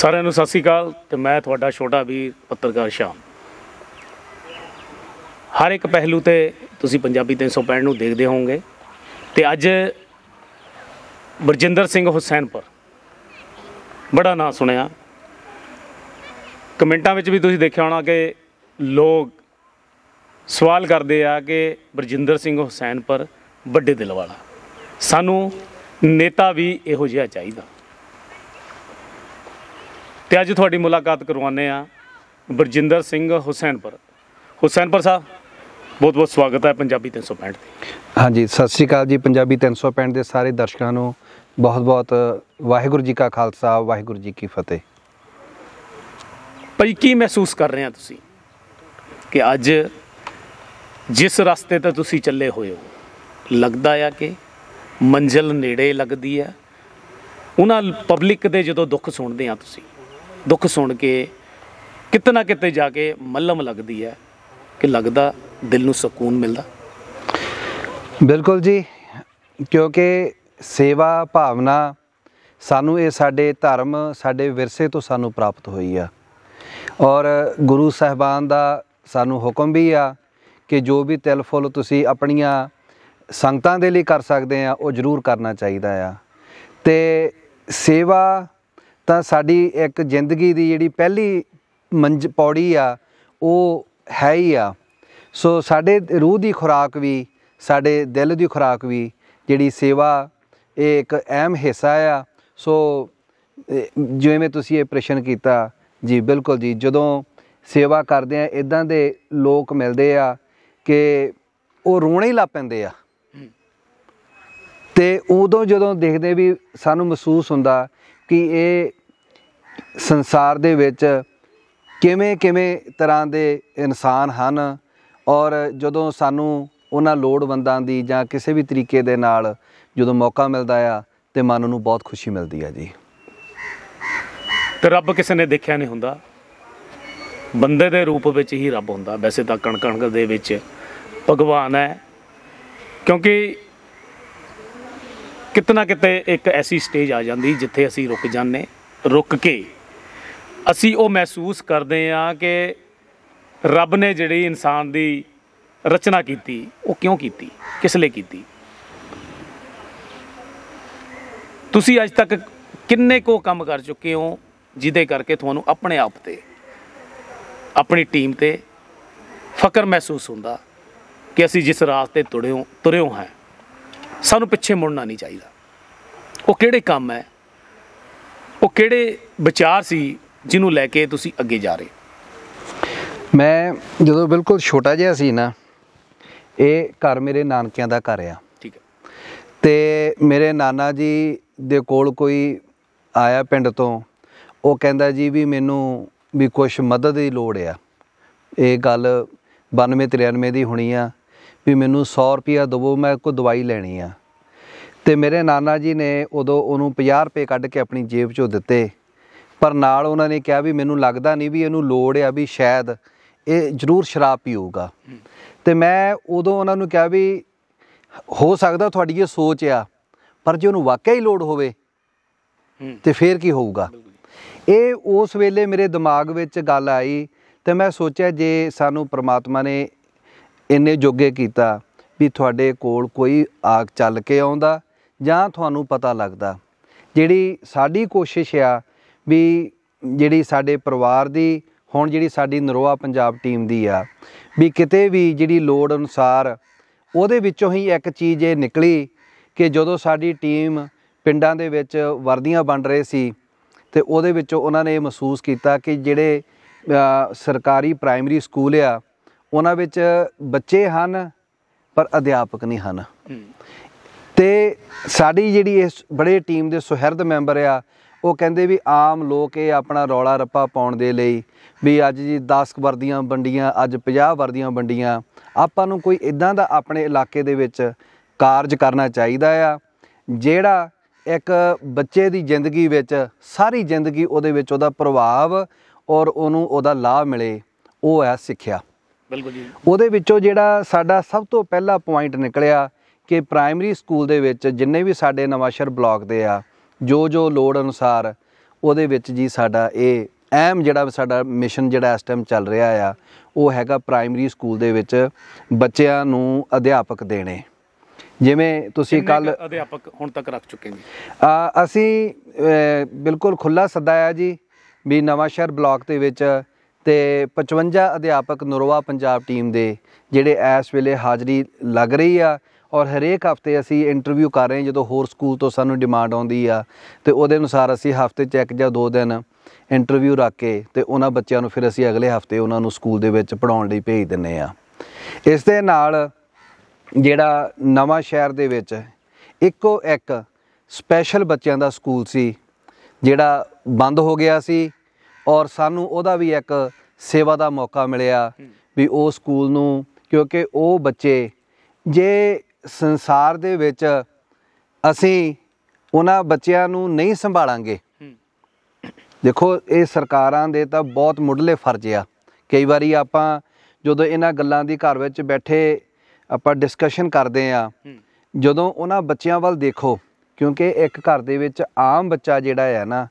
ਸਾਰਿਆਂ ਨੂੰ ਸਤਿ ਸ਼੍ਰੀ ਅਕਾਲ ਤੇ ਮੈਂ ਤੁਹਾਡਾ ਛੋਟਾ ਵੀਰ ਪੱਤਰਕਾਰ ਸ਼ਾਮ। ਹਰ ਇੱਕ ਪਹਿਲੂ ਤੇ ਤੁਸੀਂ ਪੰਜਾਬੀ 365 ਨੂੰ ਦੇਖਦੇ ਹੋਵੋਗੇ ਤੇ ਅੱਜ ਬਰਜਿੰਦਰ ਸਿੰਘ ਹੁਸੈਨਪੁਰ ਬੜਾ ਨਾਂ ਸੁਣਿਆ। ਕਮੈਂਟਾਂ ਵਿੱਚ ਵੀ ਤੁਸੀਂ ਦੇਖਿਆ ਹੋਣਾ ਕਿ ਲੋਕ ਸਵਾਲ ਕਰਦੇ ਆ ਕਿ ਬਰਜਿੰਦਰ ਸਿੰਘ ਹੁਸੈਨਪੁਰ ਵੱਡੇ ਦਿਲ ਵਾਲਾ, ਸਾਨੂੰ ਨੇਤਾ ਵੀ ਇਹੋ ਜਿਹਾ ਚਾਹੀਦਾ। ਤੇ ਅੱਜ ਤੁਹਾਡੀ ਮੁਲਾਕਾਤ ਕਰਵਾਉਂਦੇ ਆ ਬਰਜਿੰਦਰ ਸਿੰਘ ਹੁਸੈਨਪੁਰ ਸਾਹਿਬ, ਬਹੁਤ ਬਹੁਤ ਸਵਾਗਤ ਹੈ ਪੰਜਾਬੀ 365 ਤੇ। ਹਾਂਜੀ, ਸਤਿ ਸ਼੍ਰੀ ਅਕਾਲ ਜੀ। ਪੰਜਾਬੀ 365 ਦੇ ਸਾਰੇ ਦਰਸ਼ਕਾਂ ਨੂੰ ਬਹੁਤ ਬਹੁਤ ਵਾਹਿਗੁਰੂ ਜੀ ਕਾ ਖਾਲਸਾ, ਵਾਹਿਗੁਰੂ ਜੀ ਕੀ ਫਤਿਹ। ਭਾਈ, ਕੀ ਮਹਿਸੂਸ ਕਰ ਰਹੇ ਆ ਤੁਸੀਂ ਕਿ ਅੱਜ ਜਿਸ ਰਸਤੇ ਤੇ ਤੁਸੀਂ ਚੱਲੇ ਹੋਏ ਹੋ, ਲੱਗਦਾ ਆ ਕਿ ਮੰਜ਼ਿਲ ਨੇੜੇ ਲੱਗਦੀ ਆ? ਉਹਨਾਂ ਪਬਲਿਕ ਦੇ ਜਦੋਂ ਦੁੱਖ ਸੁਣਦੇ ਆ, ਤੁਸੀਂ ਦੁੱਖ ਸੁਣ ਕੇ ਕਿਤੇ ਨਾ ਕਿਤੇ ਜਾ ਕੇ ਮੱਲਮ ਲੱਗਦੀ ਹੈ ਕਿ ਲੱਗਦਾ ਦਿਲ ਨੂੰ ਸਕੂਨ ਮਿਲਦਾ? ਬਿਲਕੁਲ ਜੀ, ਕਿਉਂਕਿ ਸੇਵਾ ਭਾਵਨਾ ਸਾਨੂੰ ਇਹ ਸਾਡੇ ਧਰਮ, ਸਾਡੇ ਵਿਰਸੇ ਤੋਂ ਸਾਨੂੰ ਪ੍ਰਾਪਤ ਹੋਈ ਆ ਔਰ ਗੁਰੂ ਸਾਹਿਬਾਨ ਦਾ ਸਾਨੂੰ ਹੁਕਮ ਵੀ ਆ ਕਿ ਜੋ ਵੀ ਤਿਲ ਫੁੱਲ ਤੁਸੀਂ ਆਪਣੀਆਂ ਸੰਗਤਾਂ ਦੇ ਲਈ ਕਰ ਸਕਦੇ ਆ ਉਹ ਜ਼ਰੂਰ ਕਰਨਾ ਚਾਹੀਦਾ ਆ। ਅਤੇ ਸੇਵਾ ਤਾਂ ਸਾਡੀ ਇੱਕ ਜ਼ਿੰਦਗੀ ਦੀ ਜਿਹੜੀ ਪਹਿਲੀ ਪੌੜੀ ਆ ਉਹ ਹੈ ਹੀ ਆ। ਸੋ ਸਾਡੇ ਰੂਹ ਦੀ ਖੁਰਾਕ ਵੀ, ਸਾਡੇ ਦਿਲ ਦੀ ਖੁਰਾਕ ਵੀ ਜਿਹੜੀ ਸੇਵਾ, ਇਹ ਇੱਕ ਅਹਿਮ ਹਿੱਸਾ ਆ। ਸੋ ਜਿਵੇਂ ਤੁਸੀਂ ਇਹ ਪ੍ਰਸ਼ਨ ਕੀਤਾ ਜੀ, ਬਿਲਕੁਲ ਜੀ, ਜਦੋਂ ਸੇਵਾ ਕਰਦੇ ਆ ਇੱਦਾਂ ਦੇ ਲੋਕ ਮਿਲਦੇ ਆ ਕਿ ਉਹ ਰੋਣੇ ਹੀ ਲੱਗ ਪੈਂਦੇ ਆ। ਅਤੇ ਉਦੋਂ ਜਦੋਂ ਦੇਖਦੇ ਵੀ ਸਾਨੂੰ ਮਹਿਸੂਸ ਹੁੰਦਾ ਕਿ ਇਹ ਸੰਸਾਰ ਦੇ ਵਿੱਚ ਕਿਵੇਂ ਤਰ੍ਹਾਂ ਦੇ ਇਨਸਾਨ ਹਨ ਔਰ ਜਦੋਂ ਸਾਨੂੰ ਉਹਨਾਂ ਲੋੜਵੰਦਾਂ ਦੀ ਜਾਂ ਕਿਸੇ ਵੀ ਤਰੀਕੇ ਦੇ ਨਾਲ ਜਦੋਂ ਮੌਕਾ ਮਿਲਦਾ ਆ ਤਾਂ ਮਨ ਨੂੰ ਬਹੁਤ ਖੁਸ਼ੀ ਮਿਲਦੀ ਆ ਜੀ। ਤੇ ਰੱਬ ਕਿਸੇ ਨੇ ਦੇਖਿਆ ਨਹੀਂ ਹੁੰਦਾ, ਬੰਦੇ ਦੇ ਰੂਪ ਵਿੱਚ ਹੀ ਰੱਬ ਹੁੰਦਾ। ਵੈਸੇ ਤਾਂ ਕਣ ਦੇ ਵਿੱਚ ਭਗਵਾਨ ਹੈ, ਕਿਉਂਕਿ ਕਿਤੇ ਨਾ ਕਿਤੇ ਇੱਕ ਐਸੀ ਸਟੇਜ ਆ ਜਾਂਦੀ ਜਿੱਥੇ ਅਸੀਂ ਰੁਕ ਕੇ ਅਸੀਂ ਉਹ ਮਹਿਸੂਸ ਕਰਦੇ ਹਾਂ ਕਿ ਰੱਬ ਨੇ ਜਿਹੜੀ ਇਨਸਾਨ ਦੀ ਰਚਨਾ ਕੀਤੀ ਉਹ ਕਿਉਂ ਕੀਤੀ, ਕਿਸ ਲਈ ਕੀਤੀ। ਤੁਸੀਂ ਅੱਜ ਤੱਕ ਕਿੰਨੇ ਕੁ ਕੰਮ ਕਰ ਚੁੱਕੇ ਹੋ ਜਿਹਦੇ ਕਰਕੇ ਤੁਹਾਨੂੰ ਆਪਣੇ ਆਪ 'ਤੇ, ਆਪਣੀ ਟੀਮ 'ਤੇ ਫਖਰ ਮਹਿਸੂਸ ਹੁੰਦਾ ਕਿ ਅਸੀਂ ਜਿਸ ਰਾਸਤੇ ਤੁਰੇ ਹੋ ਹਾਂ, ਸਾਨੂੰ ਪਿੱਛੇ ਮੁੜਨਾ ਨਹੀਂ ਚਾਹੀਦਾ? ਉਹ ਕਿਹੜੇ ਕੰਮ ਹੈ, ਉਹ ਕਿਹੜੇ ਵਿਚਾਰ ਸੀ ਜਿਹਨੂੰ ਲੈ ਕੇ ਤੁਸੀਂ ਅੱਗੇ ਜਾ ਰਹੇ? ਮੈਂ ਜਦੋਂ ਬਿਲਕੁਲ ਛੋਟਾ ਜਿਹਾ ਸੀ ਨਾ, ਇਹ ਘਰ ਮੇਰੇ ਨਾਨਕਿਆਂ ਦਾ ਘਰ ਆ। ਠੀਕ ਹੈ। ਅਤੇ ਮੇਰੇ ਨਾਨਾ ਜੀ ਦੇ ਕੋਲ ਕੋਈ ਆਇਆ ਪਿੰਡ ਤੋਂ, ਉਹ ਕਹਿੰਦਾ ਜੀ ਵੀ ਮੈਨੂੰ ਵੀ ਕੁਛ ਮਦਦ ਦੀ ਲੋੜ ਆ। ਇਹ ਗੱਲ 92-93 ਦੀ ਹੋਣੀ ਆ, ਵੀ ਮੈਨੂੰ 100 ਰੁਪਇਆ ਦੇਵੋ, ਮੈਂ ਕੋਈ ਦਵਾਈ ਲੈਣੀ ਆ। ਅਤੇ ਮੇਰੇ ਨਾਨਾ ਜੀ ਨੇ ਉਦੋਂ ਉਹਨੂੰ 50 ਰੁਪਏ ਕੱਢ ਕੇ ਆਪਣੀ ਜੇਬ 'ਚੋਂ ਦਿੱਤੇ, ਪਰ ਨਾਲ ਉਹਨਾਂ ਨੇ ਕਿਹਾ ਵੀ ਮੈਨੂੰ ਲੱਗਦਾ ਨਹੀਂ ਵੀ ਇਹਨੂੰ ਲੋੜ ਆ, ਵੀ ਸ਼ਾਇਦ ਇਹ ਜ਼ਰੂਰ ਸ਼ਰਾਬ ਪੀਊਗਾ। ਅਤੇ ਮੈਂ ਉਦੋਂ ਉਹਨਾਂ ਨੂੰ ਕਿਹਾ ਵੀ ਹੋ ਸਕਦਾ ਤੁਹਾਡੀ ਇਹ ਸੋਚ ਆ, ਪਰ ਜੇ ਉਹਨੂੰ ਵਾਕਿਆ ਹੀ ਲੋੜ ਹੋਵੇ ਤਾਂ ਫਿਰ ਕੀ ਹੋਊਗਾ। ਇਹ ਉਸ ਵੇਲੇ ਮੇਰੇ ਦਿਮਾਗ ਵਿੱਚ ਗੱਲ ਆਈ ਅਤੇ ਮੈਂ ਸੋਚਿਆ ਜੇ ਸਾਨੂੰ ਪ੍ਰਮਾਤਮਾ ਨੇ ਇੰਨੇ ਜੋਗੇ ਕੀਤਾ ਵੀ ਤੁਹਾਡੇ ਕੋਲ ਕੋਈ ਆ ਚੱਲ ਕੇ ਆਉਂਦਾ ਜਾਂ ਤੁਹਾਨੂੰ ਪਤਾ ਲੱਗਦਾ, ਜਿਹੜੀ ਸਾਡੀ ਕੋਸ਼ਿਸ਼ ਆ ਵੀ ਜਿਹੜੀ ਸਾਡੇ ਪਰਿਵਾਰ ਦੀ, ਹੁਣ ਜਿਹੜੀ ਸਾਡੀ ਨਰੋਆ ਪੰਜਾਬ ਟੀਮ ਦੀ ਆ, ਵੀ ਕਿਤੇ ਵੀ ਜਿਹੜੀ ਲੋੜ ਅਨੁਸਾਰ ਉਹਦੇ ਵਿੱਚੋਂ ਹੀ ਇੱਕ ਚੀਜ਼ ਇਹ ਨਿਕਲੀ ਕਿ ਜਦੋਂ ਸਾਡੀ ਟੀਮ ਪਿੰਡਾਂ ਦੇ ਵਿੱਚ ਵਰਦੀਆਂ ਵੰਡ ਰਹੇ ਸੀ ਅਤੇ ਉਹਦੇ ਵਿੱਚੋਂ ਉਹਨਾਂ ਨੇ ਇਹ ਮਹਿਸੂਸ ਕੀਤਾ ਕਿ ਜਿਹੜੇ ਸਰਕਾਰੀ ਪ੍ਰਾਇਮਰੀ ਸਕੂਲ ਆ ਉਹਨਾਂ ਵਿੱਚ ਬੱਚੇ ਹਨ ਪਰ ਅਧਿਆਪਕ ਨਹੀਂ ਹਨ। ਅਤੇ ਸਾਡੀ ਜਿਹੜੀ ਇਸ ਬੜੇ ਟੀਮ ਦੇ ਸੁਹਿਰਦ ਮੈਂਬਰ ਆ, ਉਹ ਕਹਿੰਦੇ ਵੀ ਆਮ ਲੋਕ ਇਹ ਆਪਣਾ ਰੌਲਾ ਰੱਪਾ ਪਾਉਣ ਦੇ ਲਈ ਵੀ ਅੱਜ ਜੀ 10 ਵਰਦੀਆਂ ਵੰਡੀਆਂ, ਅੱਜ 50 ਵਰਦੀਆਂ ਵੰਡੀਆਂ, ਆਪਾਂ ਨੂੰ ਕੋਈ ਇੱਦਾਂ ਦਾ ਆਪਣੇ ਇਲਾਕੇ ਦੇ ਵਿੱਚ ਕਾਰਜ ਕਰਨਾ ਚਾਹੀਦਾ ਆ ਜਿਹੜਾ ਇੱਕ ਬੱਚੇ ਦੀ ਜ਼ਿੰਦਗੀ ਵਿੱਚ ਸਾਰੀ ਜ਼ਿੰਦਗੀ ਉਹਦੇ ਵਿੱਚ ਉਹਦਾ ਪ੍ਰਭਾਵ ਔਰ ਉਹਨੂੰ ਉਹਦਾ ਲਾਭ ਮਿਲੇ। ਉਹ ਹੈ ਸਿੱਖਿਆ। ਬਿਲਕੁਲ ਜੀ। ਉਹਦੇ ਵਿੱਚੋਂ ਜਿਹੜਾ ਸਾਡਾ ਸਭ ਤੋਂ ਪਹਿਲਾ ਪੁਆਇੰਟ ਨਿਕਲਿਆ ਕਿ ਪ੍ਰਾਇਮਰੀ ਸਕੂਲ ਦੇ ਵਿੱਚ ਜਿੰਨੇ ਵੀ ਸਾਡੇ ਨਵਾਂਸ਼ਹਿਰ ਬਲਾਕ ਦੇ ਆ, ਜੋ ਲੋੜ ਅਨੁਸਾਰ ਉਹਦੇ ਵਿੱਚ ਜੀ ਸਾਡਾ ਇਹ ਅਹਿਮ ਜਿਹੜਾ ਸਾਡਾ ਮਿਸ਼ਨ ਜਿਹੜਾ ਇਸ ਟਾਈਮ ਚੱਲ ਰਿਹਾ ਆ ਉਹ ਹੈਗਾ ਪ੍ਰਾਇਮਰੀ ਸਕੂਲ ਦੇ ਵਿੱਚ ਬੱਚਿਆਂ ਨੂੰ ਅਧਿਆਪਕ ਦੇਣੇ। ਜਿਵੇਂ ਤੁਸੀਂ ਕੱਲ ਅਧਿਆਪਕ ਹੁਣ ਤੱਕ ਰੱਖ ਚੁੱਕੇ ਜੀ? ਅਸੀਂ ਬਿਲਕੁਲ ਖੁੱਲ੍ਹਾ ਸੱਦਾ ਆ ਜੀ ਵੀ ਨਵਾਂਸ਼ਹਿਰ ਬਲਾਕ ਦੇ ਵਿੱਚ ਤੇ 55 ਅਧਿਆਪਕ ਨਰੋਆ ਪੰਜਾਬ ਟੀਮ ਦੇ ਜਿਹੜੇ ਇਸ ਵੇਲੇ ਹਾਜ਼ਰੀ ਲੱਗ ਰਹੀ ਆ ਔਰ ਹਰੇਕ ਹਫਤੇ ਅਸੀਂ ਇੰਟਰਵਿਊ ਕਰ ਰਹੇ ਹਾਂ। ਜਦੋਂ ਹੋਰ ਸਕੂਲ ਤੋਂ ਸਾਨੂੰ ਡਿਮਾਂਡ ਆਉਂਦੀ ਆ ਤੇ ਉਹਦੇ ਅਨੁਸਾਰ ਅਸੀਂ ਹਫਤੇ 'ਚ 1 ਜਾਂ 2 ਦਿਨ ਇੰਟਰਵਿਊ ਰੱਖ ਕੇ ਤੇ ਉਹਨਾਂ ਬੱਚਿਆਂ ਨੂੰ ਫਿਰ ਅਸੀਂ ਅਗਲੇ ਹਫਤੇ ਉਹਨਾਂ ਨੂੰ ਸਕੂਲ ਦੇ ਵਿੱਚ ਪੜ੍ਹਾਉਣ ਲਈ ਭੇਜ ਦਿੰਦੇ ਆ। ਇਸ ਦੇ ਨਾਲ ਜਿਹੜਾ ਨਵਾਂ ਸ਼ਹਿਰ ਦੇ ਵਿੱਚ ਇੱਕੋ ਇੱਕ ਸਪੈਸ਼ਲ ਬੱਚਿਆਂ ਦਾ ਸਕੂਲ ਸੀ ਜਿਹੜਾ ਬੰਦ ਹੋ ਗਿਆ ਸੀ ਔਰ ਸਾਨੂੰ ਉਹਦਾ ਵੀ ਇੱਕ ਸੇਵਾ ਦਾ ਮੌਕਾ ਮਿਲਿਆ ਵੀ ਉਹ ਸਕੂਲ ਨੂੰ, ਕਿਉਂਕਿ ਉਹ ਬੱਚੇ ਜੇ ਸੰਸਾਰ ਦੇ ਵਿੱਚ ਅਸੀਂ ਉਹਨਾਂ ਬੱਚਿਆਂ ਨੂੰ ਨਹੀਂ ਸੰਭਾਲਾਂਗੇ, ਦੇਖੋ ਇਹ ਸਰਕਾਰਾਂ ਦੇ ਤਾਂ ਬਹੁਤ ਮੁੱਢਲੇ ਫਰਜ਼ ਆ। ਕਈ ਵਾਰੀ ਆਪਾਂ ਜਦੋਂ ਇਹਨਾਂ ਗੱਲਾਂ ਦੀ ਘਰ ਵਿੱਚ ਬੈਠੇ ਆਪਾਂ ਡਿਸਕਸ਼ਨ ਕਰਦੇ ਆ, ਜਦੋਂ ਉਹਨਾਂ ਬੱਚਿਆਂ ਵੱਲ ਦੇਖੋ, ਕਿਉਂਕਿ ਇੱਕ ਘਰ ਦੇ ਵਿੱਚ ਆਮ ਬੱਚਾ ਜਿਹੜਾ ਹੈ ਨਾ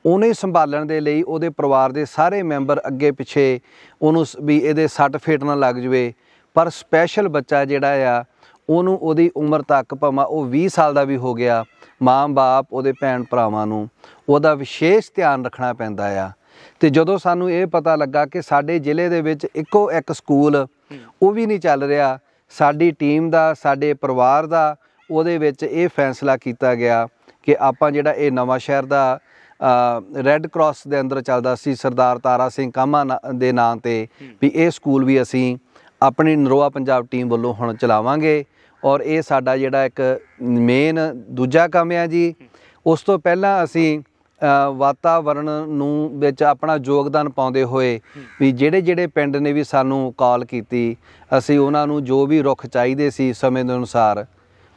ਉਹਨੂੰ ਸੰਭਾਲਣ ਦੇ ਲਈ ਉਹਦੇ ਪਰਿਵਾਰ ਦੇ ਸਾਰੇ ਮੈਂਬਰ ਅੱਗੇ ਪਿੱਛੇ ਉਹਨੂੰ ਵੀ ਇਹਦੇ ਸੱਟ ਫੇਟ ਨਾ ਲੱਗ ਜਵੇ, ਪਰ ਸਪੈਸ਼ਲ ਬੱਚਾ ਜਿਹੜਾ ਆ ਉਹਨੂੰ ਉਹਦੀ ਉਮਰ ਤੱਕ ਭਾਵੇਂ ਉਹ 20 ਸਾਲ ਦਾ ਵੀ ਹੋ ਗਿਆ, ਮਾਂ ਬਾਪ ਉਹਦੇ ਭੈਣ ਭਰਾਵਾਂ ਨੂੰ ਉਹਦਾ ਵਿਸ਼ੇਸ਼ ਧਿਆਨ ਰੱਖਣਾ ਪੈਂਦਾ ਆ। ਤੇ ਜਦੋਂ ਸਾਨੂੰ ਇਹ ਪਤਾ ਲੱਗਾ ਕਿ ਸਾਡੇ ਜ਼ਿਲ੍ਹੇ ਦੇ ਵਿੱਚ ਇੱਕੋ ਇੱਕ ਸਕੂਲ ਉਹ ਵੀ ਨਹੀਂ ਚੱਲ ਰਿਹਾ, ਸਾਡੀ ਟੀਮ ਦਾ, ਸਾਡੇ ਪਰਿਵਾਰ ਦਾ ਉਹਦੇ ਵਿੱਚ ਇਹ ਫੈਸਲਾ ਕੀਤਾ ਗਿਆ ਕਿ ਆਪਾਂ ਜਿਹੜਾ ਇਹ ਨਵਾਂ ਸ਼ਹਿਰ ਦਾ ਰੈੱਡ ਕਰਾਸ ਦੇ ਅੰਦਰ ਚੱਲਦਾ ਸੀ ਸਰਦਾਰ ਤਾਰਾ ਸਿੰਘ ਕਾਮਾ ਦੇ ਨਾਂ 'ਤੇ, ਵੀ ਇਹ ਸਕੂਲ ਵੀ ਅਸੀਂ ਆਪਣੀ ਨਰੋਆ ਪੰਜਾਬ ਟੀਮ ਵੱਲੋਂ ਹੁਣ ਚਲਾਵਾਂਗੇ। ਔਰ ਇਹ ਸਾਡਾ ਜਿਹੜਾ ਇੱਕ ਮੇਨ ਦੂਜਾ ਕੰਮ ਆ ਜੀ। ਉਸ ਤੋਂ ਪਹਿਲਾਂ ਅਸੀਂ ਵਾਤਾਵਰਣ ਨੂੰ ਵਿੱਚ ਆਪਣਾ ਯੋਗਦਾਨ ਪਾਉਂਦੇ ਹੋਏ ਵੀ ਜਿਹੜੇ ਪਿੰਡ ਨੇ ਵੀ ਸਾਨੂੰ ਕਾਲ ਕੀਤੀ, ਅਸੀਂ ਉਹਨਾਂ ਨੂੰ ਜੋ ਵੀ ਰੁੱਖ ਚਾਹੀਦੇ ਸੀ ਸਮੇਂ ਦੇ ਅਨੁਸਾਰ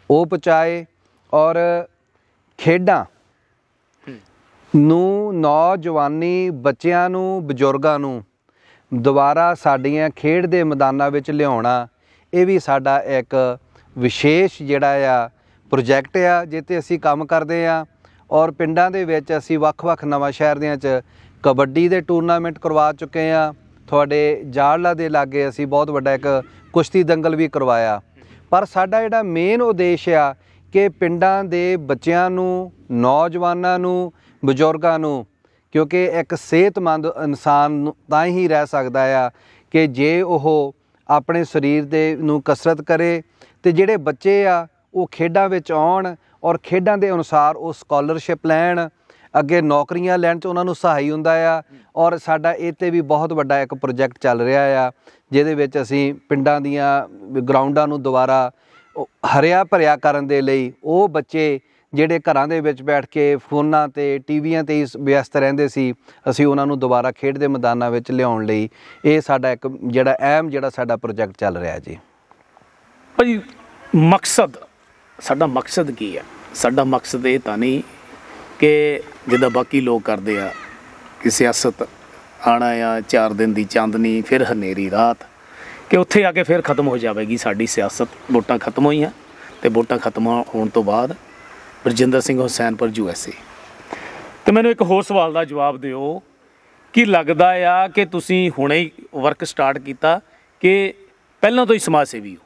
ਉਹ ਪਹੁੰਚਾਏ। ਔਰ ਖੇਡਾਂ ਨੂੰ, ਨੌਜਵਾਨੀ ਬੱਚਿਆਂ ਨੂੰ, ਬਜ਼ੁਰਗਾਂ ਨੂੰ ਦੁਬਾਰਾ ਸਾਡੀਆਂ ਖੇਡ ਦੇ ਮੈਦਾਨਾਂ ਵਿੱਚ ਲਿਆਉਣਾ, ਇਹ ਵੀ ਸਾਡਾ ਇੱਕ ਵਿਸ਼ੇਸ਼ ਜਿਹੜਾ ਆ ਪ੍ਰੋਜੈਕਟ ਆ ਜਿਹ 'ਤੇ ਅਸੀਂ ਕੰਮ ਕਰਦੇ ਹਾਂ। ਔਰ ਪਿੰਡਾਂ ਦੇ ਵਿੱਚ ਅਸੀਂ ਵੱਖ-ਵੱਖ ਨਵਾਂ ਸ਼ਹਿਰ ਦਿਆਂ 'ਚ ਕਬੱਡੀ ਦੇ ਟੂਰਨਾਮੈਂਟ ਕਰਵਾ ਚੁੱਕੇ ਹਾਂ। ਤੁਹਾਡੇ ਜਾੜਲਾ ਦੇ ਲਾਗੇ ਅਸੀਂ ਬਹੁਤ ਵੱਡਾ ਇੱਕ ਕੁਸ਼ਤੀ ਦੰਗਲ ਵੀ ਕਰਵਾਇਆ। ਪਰ ਸਾਡਾ ਜਿਹੜਾ ਮੇਨ ਉਦੇਸ਼ ਆ ਕਿ ਪਿੰਡਾਂ ਦੇ ਬੱਚਿਆਂ ਨੂੰ, ਨੌਜਵਾਨਾਂ ਨੂੰ, ਬਜ਼ੁਰਗਾਂ ਨੂੰ, ਕਿਉਂਕਿ ਇੱਕ ਸਿਹਤਮੰਦ ਇਨਸਾਨ ਤਾਂ ਹੀ ਰਹਿ ਸਕਦਾ ਆ ਕਿ ਜੇ ਉਹ ਆਪਣੇ ਸਰੀਰ ਦੇ ਨੂੰ ਕਸਰਤ ਕਰੇ। ਤੇ ਜਿਹੜੇ ਬੱਚੇ ਆ ਉਹ ਖੇਡਾਂ ਵਿੱਚ ਆਉਣ ਔਰ ਖੇਡਾਂ ਦੇ ਅਨੁਸਾਰ ਉਹ ਸਕਾਲਰਸ਼ਿਪ ਲੈਣ, ਅੱਗੇ ਨੌਕਰੀਆਂ ਲੈਣ 'ਚ ਉਹਨਾਂ ਨੂੰ ਸਹਾਈ ਹੁੰਦਾ ਆ। ਔਰ ਸਾਡਾ ਇਹ 'ਤੇ ਵੀ ਬਹੁਤ ਵੱਡਾ ਇੱਕ ਪ੍ਰੋਜੈਕਟ ਚੱਲ ਰਿਹਾ ਆ ਜਿਹਦੇ ਵਿੱਚ ਅਸੀਂ ਪਿੰਡਾਂ ਦੀਆਂ ਗਰਾਊਂਡਾਂ ਨੂੰ ਦੁਬਾਰਾ ਹਰਿਆ ਭਰਿਆ ਕਰਨ ਦੇ ਲਈ ਉਹ ਬੱਚੇ ਜਿਹੜੇ ਘਰਾਂ ਦੇ ਵਿੱਚ ਬੈਠ ਕੇ ਫੋਨਾਂ 'ਤੇ, ਟੀਵੀਆਂ 'ਤੇ ਹੀ ਵਿਅਸਤ ਰਹਿੰਦੇ ਸੀ, ਅਸੀਂ ਉਹਨਾਂ ਨੂੰ ਦੁਬਾਰਾ ਖੇਡ ਦੇ ਮੈਦਾਨਾਂ ਵਿੱਚ ਲਿਆਉਣ ਲਈ ਇਹ ਸਾਡਾ ਇੱਕ ਜਿਹੜਾ ਅਹਿਮ ਜਿਹੜਾ ਸਾਡਾ ਪ੍ਰੋਜੈਕਟ ਚੱਲ ਰਿਹਾ ਜੀ। ਭਾਜੀ ਮਕਸਦ, ਸਾਡਾ ਮਕਸਦ ਕੀ ਆ? ਸਾਡਾ ਮਕਸਦ ਇਹ ਤਾਂ ਨਹੀਂ ਕਿ ਜਿੱਦਾਂ ਬਾਕੀ ਲੋਕ ਕਰਦੇ ਆ ਕਿ ਸਿਆਸਤ ਆਉਣਾ ਆ 4 ਦਿਨ ਦੀ ਚਾਂਦਨੀ ਫਿਰ ਹਨੇਰੀ ਰਾਤ, ਕਿ ਉੱਥੇ ਆ ਕੇ ਫਿਰ ਖਤਮ ਹੋ ਜਾਵੇਗੀ ਸਾਡੀ ਸਿਆਸਤ। ਵੋਟਾਂ ਖਤਮ ਹੋਈਆਂ ਅਤੇ ਵੋਟਾਂ ਖਤਮ ਹੋਣ ਤੋਂ ਬਾਅਦ ਬਰਜਿੰਦਰ ਸਿੰਘ ਹੁਸੈਨਪੁਰ USA। ਅਤੇ ਮੈਨੂੰ ਇੱਕ ਹੋਰ ਸਵਾਲ ਦਾ ਜਵਾਬ ਦਿਓ ਕਿ ਲੱਗਦਾ ਆ ਕਿ ਤੁਸੀਂ ਹੁਣੇ ਹੀ ਵਰਕ ਸਟਾਰਟ ਕੀਤਾ ਕਿ ਪਹਿਲਾਂ ਤੋਂ ਹੀ ਸਮਾਜ ਸੇਵੀ ਹੋ?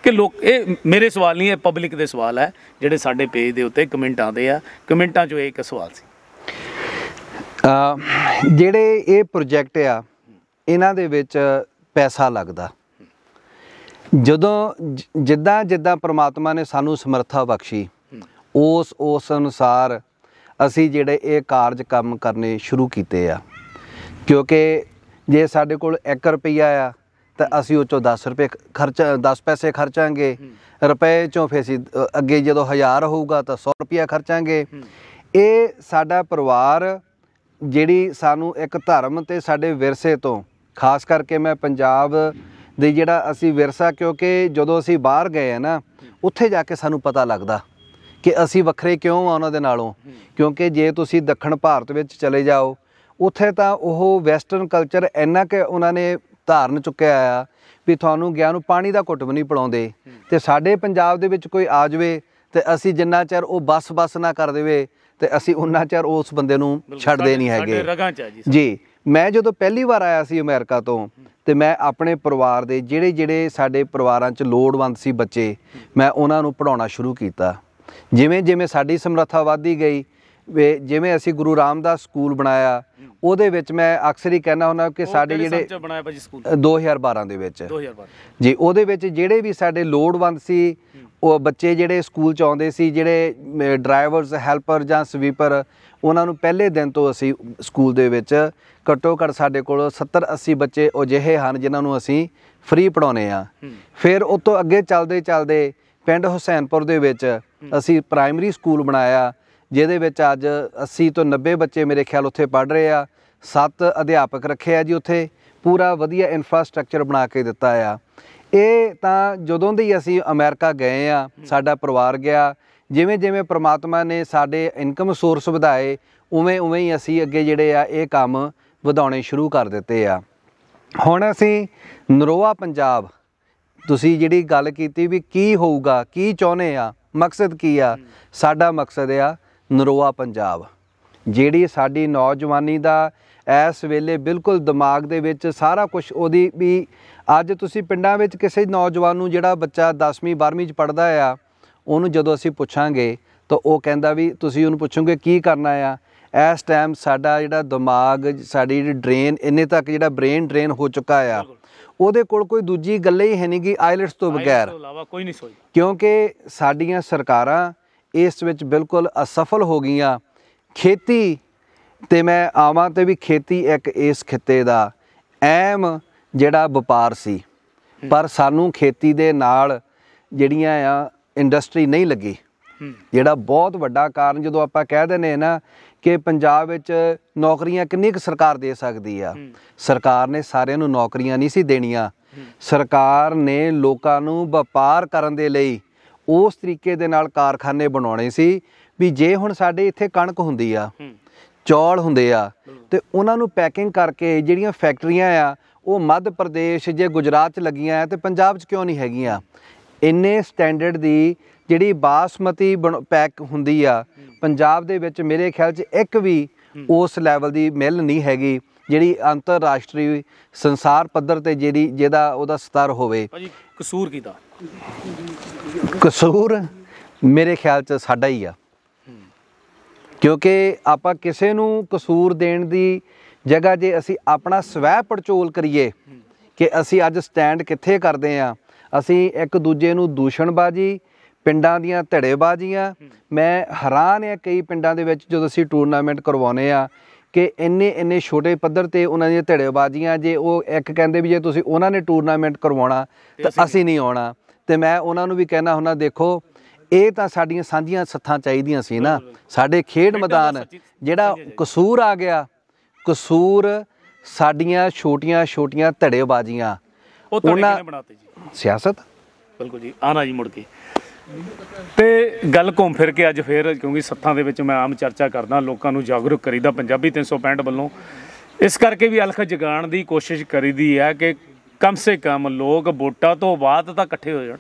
ਕਿ ਲੋਕ, ਇਹ ਮੇਰੇ ਸਵਾਲ ਨਹੀਂ, ਇਹ ਪਬਲਿਕ ਦੇ ਸਵਾਲ ਹੈ ਜਿਹੜੇ ਸਾਡੇ ਪੇਜ ਦੇ ਉੱਤੇ ਕਮੈਂਟ ਆਉਂਦੇ ਆ, ਕਮੈਂਟਾਂ 'ਚੋਂ ਇਹ ਇੱਕ ਸਵਾਲ ਸੀ। ਜਿਹੜੇ ਇਹ ਪ੍ਰੋਜੈਕਟ ਆ ਇਹਨਾਂ ਦੇ ਵਿੱਚ ਪੈਸਾ ਲੱਗਦਾ। ਜਦੋਂ ਜਿੱਦਾਂ ਪ੍ਰਮਾਤਮਾ ਨੇ ਸਾਨੂੰ ਸਮਰੱਥਾ ਬਖਸ਼ੀ ਉਸ ਅਨੁਸਾਰ ਅਸੀਂ ਜਿਹੜੇ ਇਹ ਕਾਰਜ ਕੰਮ ਕਰਨੇ ਸ਼ੁਰੂ ਕੀਤੇ ਆ। ਕਿਉਂਕਿ ਜੇ ਸਾਡੇ ਕੋਲ 1 ਰੁਪਈਆ ਆ ਤਾਂ ਅਸੀਂ ਉਹ 'ਚੋਂ 10 ਪੈਸੇ ਖਰਚਾਂਗੇ, ਰੁਪਏ 'ਚੋਂ ਫਿਰ ਅਸੀਂ ਅੱਗੇ ਜਦੋਂ 1000 ਹੋਊਗਾ ਤਾਂ 100 ਰੁਪਈਆ ਖਰਚਾਂਗੇ। ਇਹ ਸਾਡਾ ਪਰਿਵਾਰ ਜਿਹੜੀ ਸਾਨੂੰ ਇੱਕ ਧਰਮ ਅਤੇ ਸਾਡੇ ਵਿਰਸੇ ਤੋਂ, ਖਾਸ ਕਰਕੇ ਮੈਂ ਪੰਜਾਬ ਦੇ ਜਿਹੜਾ ਅਸੀਂ ਵਿਰਸਾ, ਕਿਉਂਕਿ ਜਦੋਂ ਅਸੀਂ ਬਾਹਰ ਗਏ ਆ ਨਾ ਉੱਥੇ ਜਾ ਕੇ ਸਾਨੂੰ ਪਤਾ ਲੱਗਦਾ ਕਿ ਅਸੀਂ ਵੱਖਰੇ ਕਿਉਂ ਆ ਉਹਨਾਂ ਦੇ ਨਾਲੋਂ। ਕਿਉਂਕਿ ਜੇ ਤੁਸੀਂ ਦੱਖਣ ਭਾਰਤ ਵਿੱਚ ਚਲੇ ਜਾਓ ਉੱਥੇ ਤਾਂ ਉਹ ਵੈਸਟਰਨ ਕਲਚਰ ਇੰਨਾ ਕਿ ਉਹਨਾਂ ਨੇ ਧਾਰਨ ਚੁੱਕਿਆ ਆ ਵੀ ਤੁਹਾਨੂੰ ਗਿਆ ਨੂੰ ਪਾਣੀ ਦਾ ਘੁੱਟ ਵੀ ਨਹੀਂ ਪਿਲਾਉਂਦੇ। ਅਤੇ ਸਾਡੇ ਪੰਜਾਬ ਦੇ ਵਿੱਚ ਕੋਈ ਆ ਜਾਵੇ ਅਤੇ ਅਸੀਂ ਜਿੰਨਾ ਚਿਰ ਉਹ ਬੱਸ ਨਾ ਕਰ ਦੇਵੇ ਤੇ ਅਸੀਂ ਉਹਨਾਂ ਚਿਰ ਉਸ ਬੰਦੇ ਨੂੰ ਛੱਡਦੇ ਨਹੀਂ ਹੈਗੇ। ਸਾਡੇ ਰਗਾਂ 'ਚ ਆ ਜੀ। ਜੀ ਮੈਂ ਜਦੋਂ ਪਹਿਲੀ ਵਾਰ ਆਇਆ ਸੀ ਅਮਰੀਕਾ ਤੋਂ, ਤੇ ਮੈਂ ਆਪਣੇ ਪਰਿਵਾਰ ਦੇ ਜਿਹੜੇ ਸਾਡੇ ਪਰਿਵਾਰਾਂ 'ਚ ਲੋੜਵੰਦ ਸੀ ਬੱਚੇ, ਮੈਂ ਉਹਨਾਂ ਨੂੰ ਪੜ੍ਹਾਉਣਾ ਸ਼ੁਰੂ ਕੀਤਾ। ਜਿਵੇਂ ਜਿਵੇਂ ਸਾਡੀ ਸਮਰੱਥਾ ਵੱਧਦੀ ਗਈ, ਜਿਵੇਂ ਅਸੀਂ ਗੁਰੂ ਰਾਮਦਾਸ ਸਕੂਲ ਬਣਾਇਆ, ਉਹਦੇ ਵਿੱਚ ਮੈਂ ਅਕਸਰ ਹੀ ਕਹਿਣਾ ਹੁੰਦਾ ਕਿ ਸਾਡੇ ਜਿਹੜੇ 2012 ਦੇ ਵਿੱਚ ਜੀ, ਉਹਦੇ ਵਿੱਚ ਜਿਹੜੇ ਵੀ ਸਾਡੇ ਲੋੜਵੰਦ ਸੀ ਉਹ ਬੱਚੇ ਜਿਹੜੇ ਸਕੂਲ 'ਚ ਆਉਂਦੇ ਸੀ, ਜਿਹੜੇ ਡਰਾਈਵਰਸ, ਹੈਲਪਰ ਜਾਂ ਸਵੀਪਰ, ਉਹਨਾਂ ਨੂੰ ਪਹਿਲੇ ਦਿਨ ਤੋਂ ਅਸੀਂ ਸਕੂਲ ਦੇ ਵਿੱਚ ਘੱਟੋ ਘੱਟ ਸਾਡੇ ਕੋਲ 70-80 ਬੱਚੇ ਅਜਿਹੇ ਹਨ ਜਿਨ੍ਹਾਂ ਨੂੰ ਅਸੀਂ ਫ੍ਰੀ ਪੜ੍ਹਾਉਂਦੇ ਹਾਂ। ਫਿਰ ਉਹ ਤੋਂ ਅੱਗੇ ਚੱਲਦੇ ਪਿੰਡ ਹੁਸੈਨਪੁਰ ਦੇ ਵਿੱਚ ਅਸੀਂ ਪ੍ਰਾਇਮਰੀ ਸਕੂਲ ਬਣਾਇਆ, ਜਿਹਦੇ ਵਿੱਚ ਅੱਜ 80 ਤੋਂ 90 ਬੱਚੇ ਮੇਰੇ ਖਿਆਲ ਉੱਥੇ ਪੜ੍ਹ ਰਹੇ ਆ। 7 ਅਧਿਆਪਕ ਰੱਖੇ ਆ ਜੀ ਉੱਥੇ, ਪੂਰਾ ਵਧੀਆ ਇਨਫਰਾਸਟਰਕਚਰ ਬਣਾ ਕੇ ਦਿੱਤਾ ਆ। ਇਹ ਤਾਂ ਜਦੋਂ ਦੀ ਅਸੀਂ ਅਮਰੀਕਾ ਗਏ ਆ, ਸਾਡਾ ਪਰਿਵਾਰ ਗਿਆ, ਜਿਵੇਂ ਜਿਵੇਂ ਪ੍ਰਮਾਤਮਾ ਨੇ ਸਾਡੇ ਇਨਕਮ ਸੋਰਸ ਵਧਾਏ, ਉਵੇਂ ਹੀ ਅਸੀਂ ਅੱਗੇ ਜਿਹੜੇ ਆ ਇਹ ਕੰਮ ਵਧਾਉਣੇ ਸ਼ੁਰੂ ਕਰ ਦਿੱਤੇ ਆ। ਹੁਣ ਅਸੀਂ ਨਰੋਆ ਪੰਜਾਬ, ਤੁਸੀਂ ਜਿਹੜੀ ਗੱਲ ਕੀਤੀ ਵੀ ਕੀ ਹੋਊਗਾ, ਕੀ ਚਾਹੁੰਦੇ ਆ, ਮਕਸਦ ਕੀ ਆ, ਸਾਡਾ ਮਕਸਦ ਆ ਨਰੋਆ ਪੰਜਾਬ। ਜਿਹੜੀ ਸਾਡੀ ਨੌਜਵਾਨੀ ਦਾ ਇਸ ਵੇਲੇ ਬਿਲਕੁਲ ਦਿਮਾਗ ਦੇ ਵਿੱਚ ਸਾਰਾ ਕੁਝ ਉਹਦੀ ਵੀ, ਅੱਜ ਤੁਸੀਂ ਪਿੰਡਾਂ ਵਿੱਚ ਕਿਸੇ ਨੌਜਵਾਨ ਨੂੰ, ਜਿਹੜਾ ਬੱਚਾ 10ਵੀਂ 12ਵੀਂ 'ਚ ਪੜ੍ਹਦਾ ਆ, ਉਹਨੂੰ ਜਦੋਂ ਅਸੀਂ ਪੁੱਛਾਂਗੇ ਤਾਂ ਉਹ ਕਹਿੰਦਾ ਵੀ, ਤੁਸੀਂ ਉਹਨੂੰ ਪੁੱਛੋਗੇ ਕੀ ਕਰਨਾ ਆ, ਇਸ ਟਾਈਮ ਸਾਡਾ ਜਿਹੜਾ ਦਿਮਾਗ, ਸਾਡੀ ਜਿਹੜੀ ਡਰੇਨ, ਇੰਨੇ ਤੱਕ ਜਿਹੜਾ ਬ੍ਰੇਨ ਡਰੇਨ ਹੋ ਚੁੱਕਾ ਆ, ਉਹਦੇ ਕੋਲ ਕੋਈ ਦੂਜੀ ਗੱਲ ਹੀ ਹੈ ਨਹੀਂ ਕਿ ਆਈਲੈਟਸ ਤੋਂ ਬਗੈਰ, ਕੋਈ ਨਹੀਂ ਸੋਚਦਾ। ਕਿਉਂਕਿ ਸਾਡੀਆਂ ਸਰਕਾਰਾਂ ਇਸ ਵਿੱਚ ਬਿਲਕੁਲ ਅਸਫਲ ਹੋ ਗਈਆਂ। ਖੇਤੀ ਤੇ ਮੈਂ ਆਵਾਂ ਤੇ ਵੀ, ਖੇਤੀ ਇੱਕ ਇਸ ਖਿੱਤੇ ਦਾ ਅਹਿਮ ਜਿਹੜਾ ਵਪਾਰ ਸੀ, ਪਰ ਸਾਨੂੰ ਖੇਤੀ ਦੇ ਨਾਲ ਜਿਹੜੀਆਂ ਆ ਇੰਡਸਟਰੀ ਨਹੀਂ ਲੱਗੀ, ਜਿਹੜਾ ਬਹੁਤ ਵੱਡਾ ਕਾਰਨ। ਜਦੋਂ ਆਪਾਂ ਕਹਿ ਦਿੰਦੇ ਨਾ ਕਿ ਪੰਜਾਬ ਵਿੱਚ ਨੌਕਰੀਆਂ ਕਿੰਨੀ ਕੁ ਸਰਕਾਰ ਦੇ ਸਕਦੀ ਆ, ਸਰਕਾਰ ਨੇ ਸਾਰਿਆਂ ਨੂੰ ਨੌਕਰੀਆਂ ਨਹੀਂ ਸੀ ਦੇਣੀਆਂ। ਸਰਕਾਰ ਨੇ ਲੋਕਾਂ ਨੂੰ ਵਪਾਰ ਕਰਨ ਦੇ ਲਈ ਉਸ ਤਰੀਕੇ ਦੇ ਨਾਲ ਕਾਰਖਾਨੇ ਬਣਾਉਣੇ ਸੀ ਵੀ ਜੇ ਹੁਣ ਸਾਡੇ ਇੱਥੇ ਕਣਕ ਹੁੰਦੀ ਆ, ਚੌਲ ਹੁੰਦੇ ਆ, ਤੇ ਉਹਨਾਂ ਨੂੰ ਪੈਕਿੰਗ ਕਰਕੇ ਜਿਹੜੀਆਂ ਫੈਕਟਰੀਆਂ ਆ ਉਹ ਮੱਧ ਪ੍ਰਦੇਸ਼, ਜੇ ਗੁਜਰਾਤ 'ਚ ਲੱਗੀਆਂ ਆ, ਤੇ ਪੰਜਾਬ 'ਚ ਕਿਉਂ ਨਹੀਂ ਹੈਗੀਆਂ? ਇੰਨੇ ਸਟੈਂਡਰਡ ਦੀ ਜਿਹੜੀ ਬਾਸਮਤੀ ਪੈਕ ਹੁੰਦੀ ਆ, ਪੰਜਾਬ ਦੇ ਵਿੱਚ ਮੇਰੇ ਖਿਆਲ 'ਚ ਇੱਕ ਵੀ ਉਸ ਲੈਵਲ ਦੀ ਮਿਲ ਨਹੀਂ ਹੈਗੀ ਜਿਹੜੀ ਅੰਤਰਰਾਸ਼ਟਰੀ ਸੰਸਾਰ ਪੱਧਰ ਤੇ ਜਿਹਦਾ ਉਹਦਾ ਸਤਰ ਹੋਵੇ। ਕਸੂਰ ਕਿਹਦਾ? ਕਸੂਰ ਮੇਰੇ ਖਿਆਲ 'ਚ ਸਾਡਾ ਹੀ ਆ, ਕਿਉਂਕਿ ਆਪਾਂ ਕਿਸੇ ਨੂੰ ਕਸੂਰ ਦੇਣ ਦੀ ਜਗ੍ਹਾ ਜੇ ਅਸੀਂ ਆਪਣਾ ਸਵੈ ਪੜਚੋਲ ਕਰੀਏ ਕਿ ਅਸੀਂ ਅੱਜ ਸਟੈਂਡ ਕਿੱਥੇ ਕਰਦੇ ਹਾਂ, ਅਸੀਂ ਇੱਕ ਦੂਜੇ ਨੂੰ ਦੂਸ਼ਣਬਾਜ਼ੀ, ਪਿੰਡਾਂ ਦੀਆਂ ਧੜੇਬਾਜ਼ੀਆਂ, ਮੈਂ ਹੈਰਾਨ ਹਾਂ ਕਈ ਪਿੰਡਾਂ ਦੇ ਵਿੱਚ ਜਦੋਂ ਅਸੀਂ ਟੂਰਨਾਮੈਂਟ ਕਰਵਾਉਂਦੇ ਆ ਕਿ ਇੰਨੇ ਛੋਟੇ ਪੱਧਰ 'ਤੇ ਉਹਨਾਂ ਦੀਆਂ ਧੜੇਬਾਜ਼ੀਆਂ, ਜੇ ਉਹ ਇੱਕ ਕਹਿੰਦੇ ਵੀ ਜੇ ਤੁਸੀਂ ਉਹਨਾਂ ਨੇ ਟੂਰਨਾਮੈਂਟ ਕਰਵਾਉਣਾ ਤਾਂ ਅਸੀਂ ਨਹੀਂ ਆਉਣਾ। ਤੇ ਮੈਂ ਉਹਨਾਂ ਨੂੰ ਵੀ ਕਹਿਣਾ ਹੁੰਦਾ, ਦੇਖੋ ਇਹ ਤਾਂ ਸਾਡੀਆਂ ਸਾਂਝੀਆਂ ਸੱਥਾਂ ਚਾਹੀਦੀਆਂ ਸੀ ਨਾ, ਸਾਡੇ ਖੇਡ ਮੈਦਾਨ। ਜਿਹੜਾ ਕਸੂਰ ਆ ਗਿਆ, ਕਸੂਰ ਸਾਡੀਆਂ ਛੋਟੀਆਂ ਧੜੇਬਾਜ਼ੀਆਂ, ਉਹਨਾਂ ਸਿਆਸਤ। ਬਿਲਕੁਲ ਜੀ, ਆਣਾ ਜੀ ਮੁੜ ਕੇ ਤੇ ਗੱਲ ਘੁੰਮ ਫਿਰ ਕੇ ਅੱਜ ਫਿਰ, ਕਿਉਂਕਿ ਸੱਥਾਂ ਦੇ ਵਿੱਚ ਮੈਂ ਆਮ ਚਰਚਾ ਕਰਦਾ, ਲੋਕਾਂ ਨੂੰ ਜਾਗਰੂਕ ਕਰੀਦਾ ਪੰਜਾਬੀ 365 ਵੱਲੋਂ, ਇਸ ਕਰਕੇ ਵੀ ਅਲਖ ਜਗਾਉਣ ਦੀ ਕੋਸ਼ਿਸ਼ ਕਰੀਦੀ ਹੈ ਕਿ ਕਮ ਸੇ ਕਮ ਲੋਕ ਵੋਟਾਂ ਤੋਂ ਬਾਅਦ ਤਾਂ ਇਕੱਠੇ ਹੋ ਜਾਣ।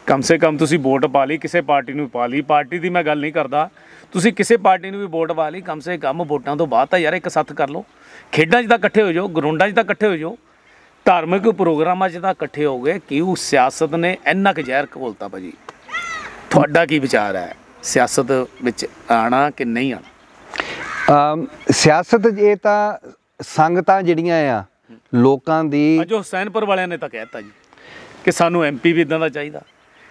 ਕਮ ਸੇ ਕਮ ਤੁਸੀਂ ਵੋਟ ਪਾ ਲਈ, ਕਿਸੇ ਪਾਰਟੀ ਨੂੰ ਪਾ ਲਈ, ਪਾਰਟੀ ਦੀ ਮੈਂ ਗੱਲ ਨਹੀਂ ਕਰਦਾ, ਤੁਸੀਂ ਕਿਸੇ ਪਾਰਟੀ ਨੂੰ ਵੀ ਵੋਟ ਪਾ ਲਈ, ਕਮ ਸੇ ਕਮ ਵੋਟਾਂ ਤੋਂ ਬਾਅਦ ਤਾਂ ਯਾਰ ਇੱਕ ਸੱਥ ਕਰ ਲਓ, ਖੇਡਾਂ 'ਚ ਤਾਂ ਇਕੱਠੇ ਹੋ ਜਾਓ, ਗਰਾਊਂਡਾਂ 'ਚ ਤਾਂ ਇਕੱਠੇ ਹੋ ਜਾਓ, ਧਾਰਮਿਕ ਪ੍ਰੋਗਰਾਮਾਂ 'ਚ ਤਾਂ ਇਕੱਠੇ ਹੋ ਗਏ। ਕਿਉਂ ਸਿਆਸਤ ਨੇ ਇੰਨਾ ਕੁ ਜ਼ਹਿਰ ਘੋਲਤਾ? ਭਾਜੀ ਤੁਹਾਡਾ ਕੀ ਵਿਚਾਰ ਹੈ, ਸਿਆਸਤ ਵਿੱਚ ਆਉਣਾ ਕਿ ਨਹੀਂ ਆਉਣਾ? ਸਿਆਸਤ ਇਹ ਤਾਂ ਸੰਗਤਾਂ ਜਿਹੜੀਆਂ ਆ ਲੋਕਾਂ ਦੀ, ਜੋ ਹੁਸੈਨਪੁਰ ਵਾਲਿਆਂ ਨੇ ਤਾਂ ਕਹਿਤਾ ਜੀ ਕਿ ਸਾਨੂੰ MP ਵੀ ਇੱਦਾਂ ਦਾ ਚਾਹੀਦਾ,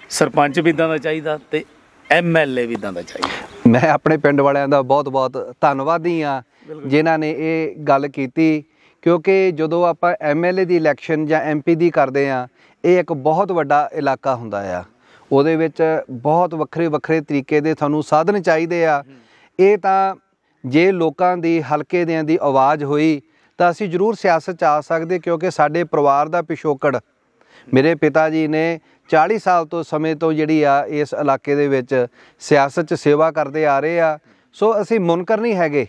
ਸਰਪੰਚ ਵੀ ਇੱਦਾਂ ਦਾ ਚਾਹੀਦਾ, ਤੇ MLA ਵੀ ਇੱਦਾਂ ਦਾ ਚਾਹੀਦਾ। ਮੈਂ ਆਪਣੇ ਪਿੰਡ ਵਾਲਿਆਂ ਦਾ ਬਹੁਤ ਧੰਨਵਾਦੀ ਹਾਂ ਜਿਨ੍ਹਾਂ ਨੇ ਇਹ ਗੱਲ ਕੀਤੀ, ਕਿਉਂਕਿ ਜਦੋਂ ਆਪਾਂ MLA ਦੀ ਇਲੈਕਸ਼ਨ ਜਾਂ MP ਦੀ ਕਰਦੇ ਹਾਂ, ਇਹ ਇੱਕ ਬਹੁਤ ਵੱਡਾ ਇਲਾਕਾ ਹੁੰਦਾ ਆ, ਉਹਦੇ ਵਿੱਚ ਬਹੁਤ ਵੱਖਰੇ ਤਰੀਕੇ ਦੇ ਤੁਹਾਨੂੰ ਸਾਧਨ ਚਾਹੀਦੇ ਆ। ਇਹ ਤਾਂ ਜੇ ਲੋਕਾਂ ਦੀ ਹਲਕੇ ਦਿਆਂ ਦੀ ਆਵਾਜ਼ ਹੋਈ ਤਾਂ ਅਸੀਂ ਜ਼ਰੂਰ ਸਿਆਸਤ 'ਚ ਆ ਸਕਦੇ, ਕਿਉਂਕਿ ਸਾਡੇ ਪਰਿਵਾਰ ਦਾ ਪਿਛੋਕੜ, ਮੇਰੇ ਪਿਤਾ ਜੀ ਨੇ 40 ਸਾਲ ਤੋਂ ਸਮੇਂ ਤੋਂ ਜਿਹੜੀ ਆ ਇਸ ਇਲਾਕੇ ਦੇ ਵਿੱਚ ਸਿਆਸਤ 'ਚ ਸੇਵਾ ਕਰਦੇ ਆ ਰਹੇ ਆ। ਸੋ ਅਸੀਂ ਮੁਨਕਰ ਨਹੀਂ ਹੈਗੇ,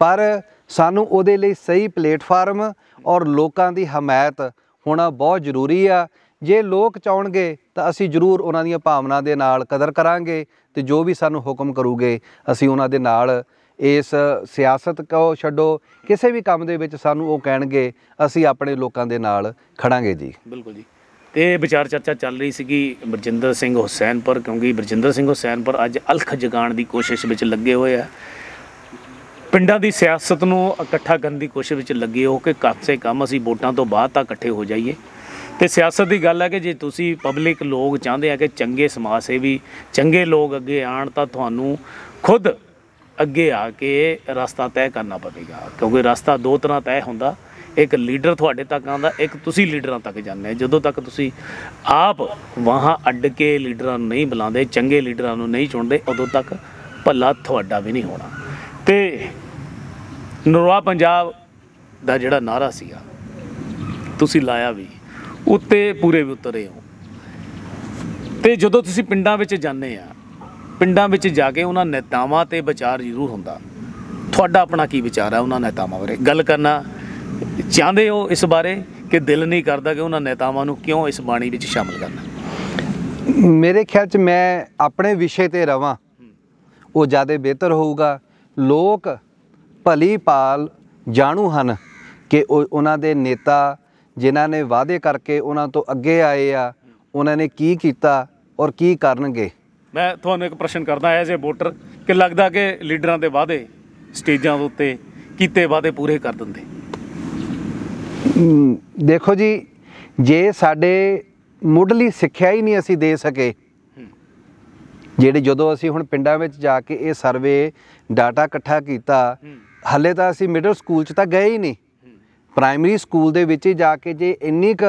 ਪਰ ਸਾਨੂੰ ਉਹਦੇ ਲਈ ਸਹੀ ਪਲੇਟਫਾਰਮ ਔਰ ਲੋਕਾਂ ਦੀ ਹਮਾਇਤ ਹੋਣਾ ਬਹੁਤ ਜ਼ਰੂਰੀ ਆ। ਜੇ ਲੋਕ ਚਾਹੁਣਗੇ ਤਾਂ ਅਸੀਂ ਜ਼ਰੂਰ ਉਹਨਾਂ ਦੀਆਂ ਭਾਵਨਾ ਦੇ ਨਾਲ ਕਦਰ ਕਰਾਂਗੇ ਤੇ ਜੋ ਵੀ ਸਾਨੂੰ ਹੁਕਮ ਕਰੂਗੇ ਅਸੀਂ ਉਹਨਾਂ ਦੇ ਨਾਲ ਇਸ ਸਿਆਸਤ ਕੋ ਛੱਡੋ ਕਿਸੇ ਵੀ ਕੰਮ ਦੇ ਵਿੱਚ ਸਾਨੂੰ ਉਹ ਕਹਿਣਗੇ ਅਸੀਂ ਆਪਣੇ ਲੋਕਾਂ ਦੇ ਨਾਲ ਖੜਾਂਗੇ ਜੀ। ਬਿਲਕੁਲ ਜੀ। ਤੇ ਵਿਚਾਰ ਚਰਚਾ ਚੱਲ ਰਹੀ ਸੀਗੀ ਬਰਜਿੰਦਰ ਸਿੰਘ ਹੁਸੈਨਪੁਰ, ਕਿਉਂਕਿ ਬਰਜਿੰਦਰ ਸਿੰਘ ਹੁਸੈਨਪੁਰ ਅੱਜ ਅਲਖ ਜਗਾਉਣ ਦੀ ਕੋਸ਼ਿਸ਼ ਵਿੱਚ ਲੱਗੇ ਹੋਏ ਆ, ਪਿੰਡਾਂ ਦੀ ਸਿਆਸਤ ਨੂੰ ਇਕੱਠਾ ਕਰਨ ਦੀ ਕੋਸ਼ਿਸ਼ ਵਿੱਚ ਲੱਗੇ ਹੋ ਕਿ ਘੱਟ ਸੇ ਕਮ ਅਸੀਂ ਵੋਟਾਂ ਤੋਂ ਬਾਅਦ ਤਾਂ ਇਕੱਠੇ ਹੋ ਜਾਈਏ। ਤੇ ਸਿਆਸਤ ਦੀ ਗੱਲ ਹੈ ਕਿ ਜੇ ਤੁਸੀਂ ਪਬਲਿਕ ਲੋਕ ਚਾਹੁੰਦੇ ਆ ਕਿ ਚੰਗੇ ਸਮਾਜ ਸੇਵੀ ਚੰਗੇ ਲੋਕ ਅੱਗੇ ਆਉਣ ਤਾਂ ਤੁਹਾਨੂੰ ਖੁਦ ਅੱਗੇ ਆ ਕੇ ਰਸਤਾ ਤੈਅ ਕਰਨਾ ਪਵੇਗਾ, ਕਿਉਂਕਿ ਰਸਤਾ ਦੋ ਤਰ੍ਹਾਂ ਤੈਅ ਹੁੰਦਾ, ਇੱਕ ਲੀਡਰ ਤੁਹਾਡੇ ਤੱਕ ਆਉਂਦਾ, ਇੱਕ ਤੁਸੀਂ ਲੀਡਰਾਂ ਤੱਕ ਜਾਂਦੇ। ਜਦੋਂ ਤੱਕ ਤੁਸੀਂ ਆਪ ਵਾਹਾਂ ਅੱਡ ਕੇ ਲੀਡਰਾਂ ਨੂੰ ਨਹੀਂ ਬੁਲਾਉਂਦੇ, ਚੰਗੇ ਲੀਡਰਾਂ ਨੂੰ ਨਹੀਂ ਚੁਣਦੇ, ਉਦੋਂ ਤੱਕ ਭਲਾ ਤੁਹਾਡਾ ਵੀ ਨਹੀਂ ਹੋਣਾ। ਤੇ ਨਰਵਾ ਪੰਜਾਬ ਦਾ ਜਿਹੜਾ ਨਾਅਰਾ ਸੀਗਾ ਤੁਸੀਂ ਲਾਇਆ ਵੀ, ਉੱਤੇ ਪੂਰੇ ਵੀ ਉਤਰੇ ਹੋ। ਤੇ ਜਦੋਂ ਤੁਸੀਂ ਪਿੰਡਾਂ ਵਿੱਚ ਜਾਂਦੇ ਆ, ਪਿੰਡਾਂ ਵਿੱਚ ਜਾ ਕੇ ਉਹਨਾਂ ਨੇਤਾਵਾਂ 'ਤੇ ਵਿਚਾਰ ਜ਼ਰੂਰ ਹੁੰਦਾ, ਤੁਹਾਡਾ ਆਪਣਾ ਕੀ ਵਿਚਾਰ ਹੈ ਉਹਨਾਂ ਨੇਤਾਵਾਂ ਬਾਰੇ? ਗੱਲ ਕਰਨਾ ਚਾਹੁੰਦੇ ਹੋ ਇਸ ਬਾਰੇ ਕਿ ਦਿਲ ਨਹੀਂ ਕਰਦਾ ਕਿ ਉਹਨਾਂ ਨੇਤਾਵਾਂ ਨੂੰ ਕਿਉਂ ਇਸ ਬਾਣੀ ਵਿੱਚ ਸ਼ਾਮਲ ਕਰਨਾ? ਮੇਰੇ ਖਿਆਲ 'ਚ ਮੈਂ ਆਪਣੇ ਵਿਸ਼ੇ 'ਤੇ ਰਵਾਂ ਉਹ ਜ਼ਿਆਦਾ ਬਿਹਤਰ ਹੋਊਗਾ। ਲੋਕ ਭਲੀ ਭਾਲ ਜਾਣੂ ਹਨ ਕਿ ਉਹਨਾਂ ਦੇ ਨੇਤਾ ਜਿਨ੍ਹਾਂ ਨੇ ਵਾਅਦੇ ਕਰਕੇ ਉਹਨਾਂ ਤੋਂ ਅੱਗੇ ਆਏ ਆ, ਉਹਨਾਂ ਨੇ ਕੀ ਕੀਤਾ ਔਰ ਕੀ ਕਰਨਗੇ। ਮੈਂ ਤੁਹਾਨੂੰ ਇੱਕ ਪ੍ਰਸ਼ਨ ਕਰਦਾ ਐਜ਼ ਏ ਵੋਟਰ, ਕਿ ਲੱਗਦਾ ਕਿ ਲੀਡਰਾਂ ਦੇ ਵਾਅਦੇ ਸਟੇਜਾਂ ਦੇ ਉੱਤੇ ਕੀਤੇ ਵਾਅਦੇ ਪੂਰੇ ਕਰ ਦਿੰਦੇ? ਦੇਖੋ ਜੀ, ਜੇ ਸਾਡੇ ਮੁੱਢਲੀ ਸਿੱਖਿਆ ਹੀ ਨਹੀਂ ਅਸੀਂ ਦੇ ਸਕੇ, ਜਿਹੜੀ ਜਦੋਂ ਅਸੀਂ ਹੁਣ ਪਿੰਡਾਂ ਵਿੱਚ ਜਾ ਕੇ ਇਹ ਸਰਵੇ ਡਾਟਾ ਇਕੱਠਾ ਕੀਤਾ, ਹਾਲੇ ਤਾਂ ਅਸੀਂ ਮਿਡਲ ਸਕੂਲ 'ਚ ਤਾਂ ਗਏ ਹੀ ਨਹੀਂ, ਪ੍ਰਾਇਮਰੀ ਸਕੂਲ ਦੇ ਵਿੱਚ ਹੀ ਜਾ ਕੇ ਜੇ ਇੰਨੀ ਕੁ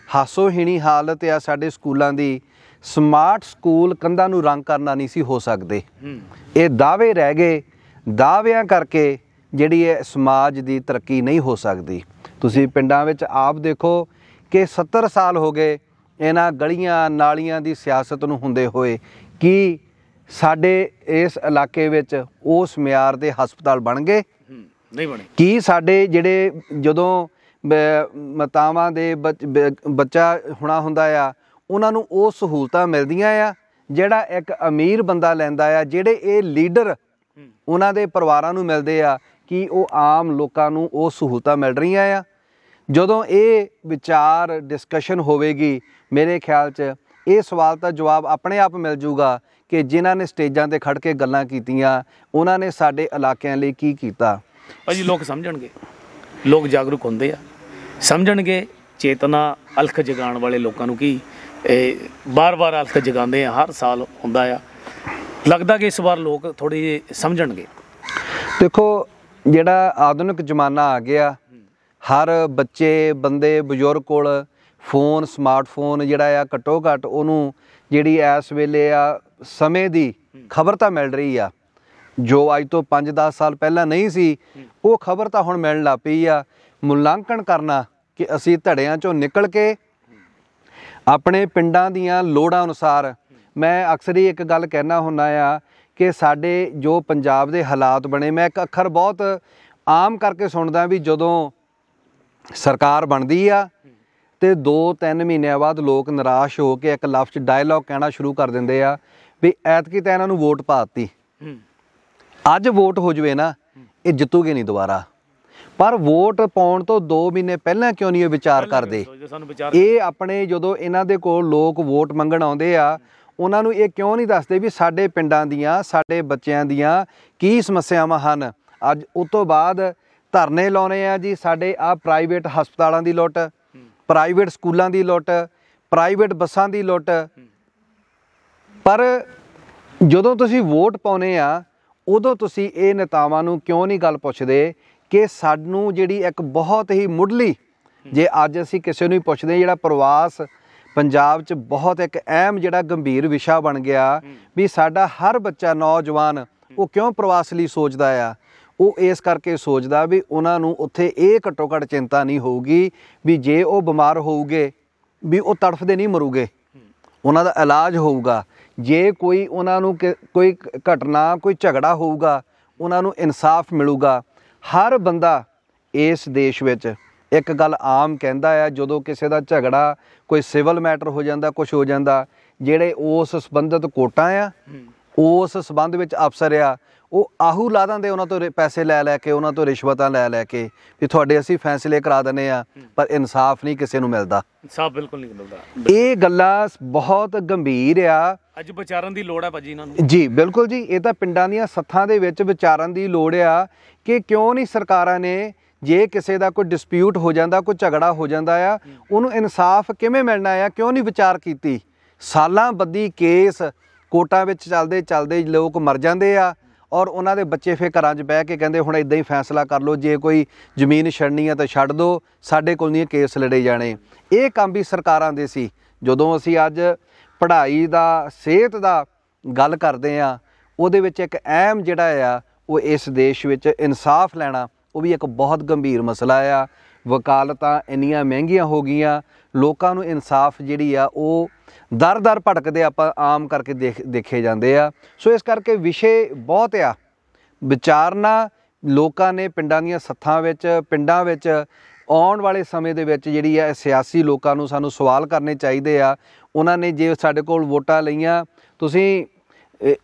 ਹਾਸੋਹੀਣੀ ਹਾਲਤ ਆ ਸਾਡੇ ਸਕੂਲਾਂ ਦੀ, ਸਮਾਰਟ ਸਕੂਲ ਕੰਧਾਂ ਨੂੰ ਰੰਗ ਕਰਨਾ ਨਹੀਂ ਸੀ ਹੋ ਸਕਦੇ। ਇਹ ਦਾਅਵੇ ਰਹਿ ਗਏ, ਦਾਅਵਿਆਂ ਕਰਕੇ ਜਿਹੜੀ ਇਹ ਸਮਾਜ ਦੀ ਤਰੱਕੀ ਨਹੀਂ ਹੋ ਸਕਦੀ। ਤੁਸੀਂ ਪਿੰਡਾਂ ਵਿੱਚ ਆਪ ਦੇਖੋ ਕਿ 70 ਸਾਲ ਹੋ ਗਏ ਇਹਨਾਂ ਗਲੀਆਂ ਨਾਲੀਆਂ ਦੀ ਸਿਆਸਤ ਨੂੰ ਹੁੰਦੇ ਹੋਏ। ਕੀ ਸਾਡੇ ਇਸ ਇਲਾਕੇ ਵਿੱਚ ਉਸ ਮਿਆਰ ਦੇ ਹਸਪਤਾਲ ਬਣ ਗਏ? ਨਹੀਂ ਬਣੇ। ਕੀ ਸਾਡੇ ਜਿਹੜੇ ਜਦੋਂ ਮਾਤਾਵਾਂ ਦੇ ਬੱਚਾ ਹੋਣਾ ਹੁੰਦਾ ਆ, ਉਹਨਾਂ ਨੂੰ ਉਹ ਸਹੂਲਤਾਂ ਮਿਲਦੀਆਂ ਆ ਜਿਹੜਾ ਇੱਕ ਅਮੀਰ ਬੰਦਾ ਲੈਂਦਾ ਆ, ਜਿਹੜੇ ਇਹ ਲੀਡਰ ਉਹਨਾਂ ਦੇ ਪਰਿਵਾਰਾਂ ਨੂੰ ਮਿਲਦੇ ਆ, ਕਿ ਉਹ ਆਮ ਲੋਕਾਂ ਨੂੰ ਉਹ ਸਹੂਲਤਾਂ ਮਿਲ ਰਹੀਆਂ ਆ? ਜਦੋਂ ਇਹ ਵਿਚਾਰ ਡਿਸਕਸ਼ਨ ਹੋਵੇਗੀ, ਮੇਰੇ ਖਿਆਲ 'ਚ ਇਹ ਸਵਾਲ ਦਾ ਜਵਾਬ ਆਪਣੇ ਆਪ ਮਿਲ ਜੂਗਾ ਕਿ ਜਿਨ੍ਹਾਂ ਨੇ ਸਟੇਜਾਂ 'ਤੇ ਖੜ੍ਹ ਕੇ ਗੱਲਾਂ ਕੀਤੀਆਂ ਉਹਨਾਂ ਨੇ ਸਾਡੇ ਇਲਾਕਿਆਂ ਲਈ ਕੀ ਕੀਤਾ। ਭਾਜੀ ਲੋਕ ਸਮਝਣਗੇ, ਲੋਕ ਜਾਗਰੂਕ ਹੁੰਦੇ ਆ, ਸਮਝਣਗੇ। ਚੇਤਨਾ ਅਲਖ ਜਗਾਉਣ ਵਾਲੇ ਲੋਕਾਂ ਨੂੰ ਕੀ ਬਾਰ-ਬਾਰ ਅਲਖ ਜਗਾਉਂਦੇ ਆ, ਹਰ ਸਾਲ ਹੁੰਦਾ ਆ, ਲੱਗਦਾ ਕਿ ਇਸ ਵਾਰ ਲੋਕ ਥੋੜ੍ਹੇ ਜਿਹੇ ਸਮਝਣਗੇ। ਦੇਖੋ, ਜਿਹੜਾ ਆਧੁਨਿਕ ਜ਼ਮਾਨਾ ਆ ਗਿਆ, ਹਰ ਬੱਚੇ ਬੰਦੇ ਬਜ਼ੁਰਗ ਕੋਲ ਫੋਨ, ਸਮਾਰਟਫੋਨ ਜਿਹੜਾ ਆ ਘੱਟੋ ਘੱਟ ਉਹਨੂੰ ਜਿਹੜੀ ਇਸ ਵੇਲੇ ਆ ਸਮੇਂ ਦੀ ਖਬਰ ਤਾਂ ਮਿਲ ਰਹੀ ਆ, ਜੋ ਅੱਜ ਤੋਂ 5-10 ਸਾਲ ਪਹਿਲਾਂ ਨਹੀਂ ਸੀ, ਉਹ ਖਬਰ ਤਾਂ ਹੁਣ ਮਿਲਣ ਲੱਗ ਪਈ ਆ। ਮੁਲਾਂਕਣ ਕਰਨਾ ਕਿ ਅਸੀਂ ਧੜਿਆਂ 'ਚੋਂ ਨਿਕਲ ਕੇ ਆਪਣੇ ਪਿੰਡਾਂ ਦੀਆਂ ਲੋੜਾਂ ਅਨੁਸਾਰ, ਮੈਂ ਅਕਸਰ ਹੀ ਇੱਕ ਗੱਲ ਕਹਿਣਾ ਹੁੰਦਾ ਆ ਕਿ ਸਾਡੇ ਜੋ ਪੰਜਾਬ ਦੇ ਹਾਲਾਤ ਬਣੇ, ਮੈਂ ਇੱਕ ਅੱਖਰ ਬਹੁਤ ਆਮ ਕਰਕੇ ਸੁਣਦਾ ਵੀ ਜਦੋਂ ਸਰਕਾਰ ਬਣਦੀ ਆ ਤੇ 2-3 ਮਹੀਨਿਆਂ ਬਾਅਦ ਲੋਕ ਨਿਰਾਸ਼ ਹੋ ਕੇ ਇੱਕ ਲਫ਼ਜ਼ ਡਾਇਲੌਗ ਕਹਿਣਾ ਸ਼ੁਰੂ ਕਰ ਦਿੰਦੇ ਆ ਵੀ ਐਤਕੀ ਤਾਂ ਇਹਨਾਂ ਨੂੰ ਵੋਟ ਪਾਤੀ। ਅੱਜ ਵੋਟ ਹੋ ਜਵੇ ਨਾ, ਇਹ ਜਿੱਤੂਗੇ ਨਹੀਂ ਦੁਬਾਰਾ। ਪਰ ਵੋਟ ਪਾਉਣ ਤੋਂ 2 ਮਹੀਨੇ ਪਹਿਲਾਂ ਕਿਉਂ ਨਹੀਂ ਇਹ ਵਿਚਾਰ ਕਰਦੇ? ਇਹ ਆਪਣੇ ਜਦੋਂ ਇਹਨਾਂ ਦੇ ਕੋਲ ਲੋਕ ਵੋਟ ਮੰਗਣ ਆਉਂਦੇ ਆ, ਉਹਨਾਂ ਨੂੰ ਇਹ ਕਿਉਂ ਨਹੀਂ ਦੱਸਦੇ ਵੀ ਸਾਡੇ ਪਿੰਡਾਂ ਦੀਆਂ, ਸਾਡੇ ਬੱਚਿਆਂ ਦੀਆਂ ਕੀ ਸਮੱਸਿਆਵਾਂ ਹਨ? ਅੱਜ ਉਸ ਤੋਂ ਬਾਅਦ ਧਰਨੇ ਲਾਉਣੇ ਆ ਜੀ, ਸਾਡੇ ਆਹ ਪ੍ਰਾਈਵੇਟ ਹਸਪਤਾਲਾਂ ਦੀ ਲੁੱਟ, ਪ੍ਰਾਈਵੇਟ ਸਕੂਲਾਂ ਦੀ ਲੁੱਟ, ਪ੍ਰਾਈਵੇਟ ਬੱਸਾਂ ਦੀ ਲੁੱਟ। ਪਰ ਜਦੋਂ ਤੁਸੀਂ ਵੋਟ ਪਾਉਨੇ ਆ, ਉਦੋਂ ਤੁਸੀਂ ਇਹ ਨੇਤਾਵਾਂ ਨੂੰ ਕਿਉਂ ਨਹੀਂ ਗੱਲ ਪੁੱਛਦੇ ਕਿ ਸਾਨੂੰ ਜਿਹੜੀ ਇੱਕ ਬਹੁਤ ਹੀ ਮੁੱਢਲੀ, ਜੇ ਅੱਜ ਅਸੀਂ ਕਿਸੇ ਨੂੰ ਹੀ ਪੁੱਛਦੇ, ਜਿਹੜਾ ਪ੍ਰਵਾਸ ਪੰਜਾਬ 'ਚ ਬਹੁਤ ਇੱਕ ਅਹਿਮ ਜਿਹੜਾ ਗੰਭੀਰ ਵਿਸ਼ਾ ਬਣ ਗਿਆ ਵੀ ਸਾਡਾ ਹਰ ਬੱਚਾ ਨੌਜਵਾਨ ਉਹ ਕਿਉਂ ਪ੍ਰਵਾਸ ਲਈ ਸੋਚਦਾ ਆ? ਉਹ ਇਸ ਕਰਕੇ ਸੋਚਦਾ ਵੀ ਉਹਨਾਂ ਨੂੰ ਉੱਥੇ ਇਹ ਘੱਟੋ ਘੱਟ ਚਿੰਤਾ ਨਹੀਂ ਹੋਊਗੀ ਵੀ ਜੇ ਉਹ ਬਿਮਾਰ ਹੋਊਗੇ ਵੀ ਉਹ ਤੜਫਦੇ ਨਹੀਂ ਮਰੂਗੇ, ਉਹਨਾਂ ਦਾ ਇਲਾਜ ਹੋਊਗਾ। ਜੇ ਕੋਈ ਉਹਨਾਂ ਨੂੰ ਕੋਈ ਘਟਨਾ, ਕੋਈ ਝਗੜਾ ਹੋਊਗਾ, ਉਹਨਾਂ ਨੂੰ ਇਨਸਾਫ ਮਿਲੂਗਾ। ਹਰ ਬੰਦਾ ਇਸ ਦੇਸ਼ ਵਿੱਚ ਇੱਕ ਗੱਲ ਆਮ ਕਹਿੰਦਾ ਆ, ਜਦੋਂ ਕਿਸੇ ਦਾ ਝਗੜਾ ਕੋਈ ਸਿਵਲ ਮੈਟਰ ਹੋ ਜਾਂਦਾ, ਕੁਝ ਹੋ ਜਾਂਦਾ, ਜਿਹੜੇ ਉਸ ਸੰਬੰਧਿਤ ਕੋਰਟਾਂ ਆ, ਉਸ ਸੰਬੰਧ ਵਿੱਚ ਅਫਸਰ ਆ, ਉਹ ਆਹੂ ਲਾ ਦਿੰਦੇ ਉਹਨਾਂ ਤੋਂ ਪੈਸੇ ਲੈ ਲੈ ਕੇ, ਉਹਨਾਂ ਤੋਂ ਰਿਸ਼ਵਤਾਂ ਲੈ ਲੈ ਕੇ ਵੀ ਤੁਹਾਡੇ ਅਸੀਂ ਫੈਸਲੇ ਕਰਾ ਦਿੰਦੇ ਆ, ਪਰ ਇਨਸਾਫ ਨਹੀਂ ਕਿਸੇ ਨੂੰ ਮਿਲਦਾ। ਇਨਸਾਫ ਬਿਲਕੁਲ ਨਹੀਂ ਮਿਲਦਾ। ਇਹ ਗੱਲਾਂ ਬਹੁਤ ਗੰਭੀਰ ਆ, ਅੱਜ ਵਿਚਾਰਨ ਦੀ ਲੋੜ ਹੈ ਭਾਜੀ ਇਹਨਾਂ ਨੂੰ। ਜੀ ਬਿਲਕੁਲ ਜੀ, ਇਹ ਤਾਂ ਪਿੰਡਾਂ ਦੀਆਂ ਸੱਥਾਂ ਦੇ ਵਿੱਚ ਵਿਚਾਰਨ ਦੀ ਲੋੜ ਆ ਕਿ ਕਿਉਂ ਨਹੀਂ ਸਰਕਾਰਾਂ ਨੇ, ਜੇ ਕਿਸੇ ਦਾ ਕੋਈ ਡਿਸਪਿਊਟ ਹੋ ਜਾਂਦਾ, ਕੋਈ ਝਗੜਾ ਹੋ ਜਾਂਦਾ ਆ, ਉਹਨੂੰ ਇਨਸਾਫ ਕਿਵੇਂ ਮਿਲਣਾ ਆ, ਕਿਉਂ ਨਹੀਂ ਵਿਚਾਰ ਕੀਤੀ। ਸਾਲਾਂ ਬੱਧੀ ਕੇਸ ਕੋਰਟਾਂ ਵਿੱਚ ਚੱਲਦੇ ਚੱਲਦੇ ਲੋਕ ਮਰ ਜਾਂਦੇ ਆ, ਔਰ ਉਹਨਾਂ ਦੇ ਬੱਚੇ ਫਿਰ ਘਰਾਂ 'ਚ ਬਹਿ ਕੇ ਕਹਿੰਦੇ ਹੁਣ ਇਦਾਂ ਹੀ ਫੈਸਲਾ ਕਰ ਲਓ, ਜੇ ਕੋਈ ਜ਼ਮੀਨ ਛੱਡਣੀ ਆ ਤਾਂ ਛੱਡ ਦਿਓ, ਸਾਡੇ ਕੋਲ ਨਹੀਂ ਕੇਸ ਲੜੇ ਜਾਣੇ। ਇਹ ਕੰਮ ਵੀ ਸਰਕਾਰਾਂ ਦੇ ਸੀ। ਜਦੋਂ ਅਸੀਂ ਅੱਜ ਪੜ੍ਹਾਈ ਦਾ, ਸਿਹਤ ਦਾ ਗੱਲ ਕਰਦੇ ਆ, ਉਹਦੇ ਵਿੱਚ ਇੱਕ ਅਹਿਮ ਜਿਹੜਾ ਆ ਉਹ ਇਸ ਦੇਸ਼ ਵਿੱਚ ਇਨਸਾਫ ਲੈਣਾ, ਉਹ ਵੀ ਇੱਕ ਬਹੁਤ ਗੰਭੀਰ ਮਸਲਾ ਆ। ਵਕਾਲਤਾਂ ਇੰਨੀਆਂ ਮਹਿੰਗੀਆਂ ਹੋ ਗਈਆਂ, ਲੋਕਾਂ ਨੂੰ ਇਨਸਾਫ ਜਿਹੜੀ ਆ ਉਹ ਦਰ ਦਰ ਭਟਕਦੇ ਆਪਾਂ ਆਮ ਕਰਕੇ ਦੇਖੇ ਜਾਂਦੇ ਆ। ਸੋ ਇਸ ਕਰਕੇ ਵਿਸ਼ੇ ਬਹੁਤ ਆ, ਵਿਚਾਰਨਾ ਲੋਕਾਂ ਨੇ ਪਿੰਡਾਂ ਦੀਆਂ ਸੱਥਾਂ ਵਿੱਚ, ਪਿੰਡਾਂ ਵਿੱਚ ਆਉਣ ਵਾਲੇ ਸਮੇਂ ਦੇ ਵਿੱਚ ਜਿਹੜੀ ਆ ਸਿਆਸੀ ਲੋਕਾਂ ਨੂੰ ਸਾਨੂੰ ਸਵਾਲ ਕਰਨੇ ਚਾਹੀਦੇ ਆ। ਉਹਨਾਂ ਨੇ ਜੇ ਸਾਡੇ ਕੋਲ ਵੋਟਾਂ ਲਈਆਂ, ਤੁਸੀਂ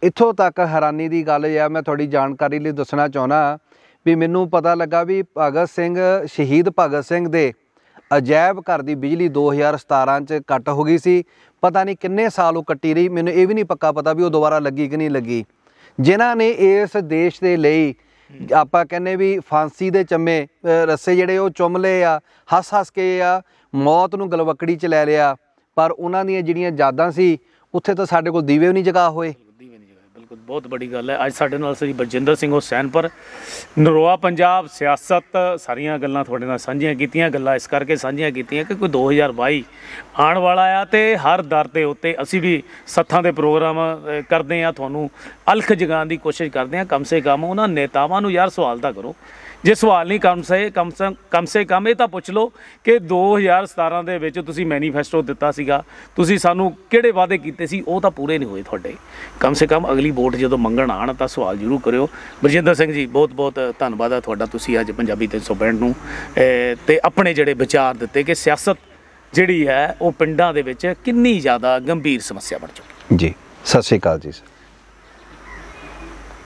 ਇੱਥੋਂ ਤੱਕ ਹੈਰਾਨੀ ਦੀ ਗੱਲ ਆ, ਮੈਂ ਤੁਹਾਡੀ ਜਾਣਕਾਰੀ ਲਈ ਦੱਸਣਾ ਚਾਹੁੰਦਾ ਵੀ ਮੈਨੂੰ ਪਤਾ ਲੱਗਾ ਵੀ ਭਗਤ ਸਿੰਘ, ਸ਼ਹੀਦ ਭਗਤ ਸਿੰਘ ਦੇ ਅਜਾਇਬ ਘਰ ਦੀ ਬਿਜਲੀ 2017 'ਚ ਕੱਟ ਹੋ ਗਈ ਸੀ। ਪਤਾ ਨਹੀਂ ਕਿੰਨੇ ਸਾਲ ਉਹ ਕੱਟੀ ਰਹੀ, ਮੈਨੂੰ ਇਹ ਵੀ ਨਹੀਂ ਪੱਕਾ ਪਤਾ ਵੀ ਉਹ ਦੁਬਾਰਾ ਲੱਗੀ ਕਿ ਨਹੀਂ ਲੱਗੀ। ਜਿਨ੍ਹਾਂ ਨੇ ਇਸ ਦੇਸ਼ ਦੇ ਲਈ ਆਪਾਂ ਕਹਿੰਦੇ ਵੀ ਫਾਂਸੀ ਦੇ ਚੰਮੇ ਰੱਸੇ ਜਿਹੜੇ ਉਹ ਚੁੰਮ ਲਏ ਆ, ਹੱਸ ਹੱਸ ਕੇ ਆ ਮੌਤ ਨੂੰ ਗਲਵੱਕੜੀ 'ਚ ਲੈ ਲਿਆ, ਪਰ ਉਹਨਾਂ ਦੀਆਂ ਜਿਹੜੀਆਂ ਯਾਦਾਂ ਸੀ ਉੱਥੇ ਤਾਂ ਸਾਡੇ ਕੋਲ ਦੀਵੇ ਵੀ ਨਹੀਂ ਜਗਾ ਹੋਏ। ਬਿਲਕੁਲ ਬਹੁਤ ਬੜੀ ਗੱਲ ਹੈ। ਅੱਜ ਸਾਡੇ ਨਾਲ ਸ੍ਰੀ ਬਲਜਿੰਦਰ ਸਿੰਘ ਹੁਸੈਨਪੁਰ, ਨਰੋਆ ਪੰਜਾਬ, ਸਿਆਸਤ, ਸਾਰੀਆਂ ਗੱਲਾਂ ਤੁਹਾਡੇ ਨਾਲ ਸਾਂਝੀਆਂ ਕੀਤੀਆਂ। ਗੱਲਾਂ ਇਸ ਕਰਕੇ ਸਾਂਝੀਆਂ ਕੀਤੀਆਂ ਕਿ ਕੋਈ 2022 ਆਉਣ ਵਾਲਾ ਆ, ਅਤੇ ਹਰ ਦਰ ਦੇ ਉੱਤੇ ਅਸੀਂ ਵੀ ਸੱਥਾਂ ਦੇ ਪ੍ਰੋਗਰਾਮ ਕਰਦੇ ਹਾਂ, ਤੁਹਾਨੂੰ ਅਲਖ ਜਗਾਉਣ ਦੀ ਕੋਸ਼ਿਸ਼ ਕਰਦੇ ਹਾਂ। ਕਮ ਸੇ ਕਮ ਉਹਨਾਂ ਨੇਤਾਵਾਂ ਨੂੰ ਯਾਰ ਸਵਾਲ ਤਾਂ ਕਰੋ, ਜੇ ਸਵਾਲ ਨਹੀਂ ਕਮ ਸੇ ਕਮ ਇਹ ਤਾਂ ਪੁੱਛ ਲਓ ਕਿ 2017 ਦੇ ਵਿੱਚ ਤੁਸੀਂ ਮੈਨੀਫੈਸਟੋ ਦਿੱਤਾ ਸੀਗਾ, ਤੁਸੀਂ ਸਾਨੂੰ ਕਿਹੜੇ ਵਾਅਦੇ ਕੀਤੇ ਸੀ, ਉਹ ਤਾਂ ਪੂਰੇ ਨਹੀਂ ਹੋਏ ਤੁਹਾਡੇ। ਕਮ ਸੇ ਕਮ ਅਗਲੀ ਵੋਟ ਜਦੋਂ ਮੰਗਣ ਆਉਣ ਤਾਂ ਸਵਾਲ ਜ਼ਰੂਰ ਕਰਿਓ। ਬਲਜਿੰਦਰ ਸਿੰਘ ਜੀ, ਬਹੁਤ ਬਹੁਤ ਧੰਨਵਾਦ ਆ ਤੁਹਾਡਾ, ਤੁਸੀਂ ਅੱਜ ਪੰਜਾਬੀ 365 ਨੂੰ ਤੇ ਆਪਣੇ ਜਿਹੜੇ ਵਿਚਾਰ ਦਿੱਤੇ ਕਿ ਸਿਆਸਤ ਜਿਹੜੀ ਹੈ ਉਹ ਪਿੰਡਾਂ ਦੇ ਵਿੱਚ ਕਿੰਨੀ ਜ਼ਿਆਦਾ ਗੰਭੀਰ ਸਮੱਸਿਆ ਬਣ ਚੁੱਕੀ। ਜੀ, ਸਤਿ ਸ਼੍ਰੀ ਅਕਾਲ ਜੀ ਸਰ।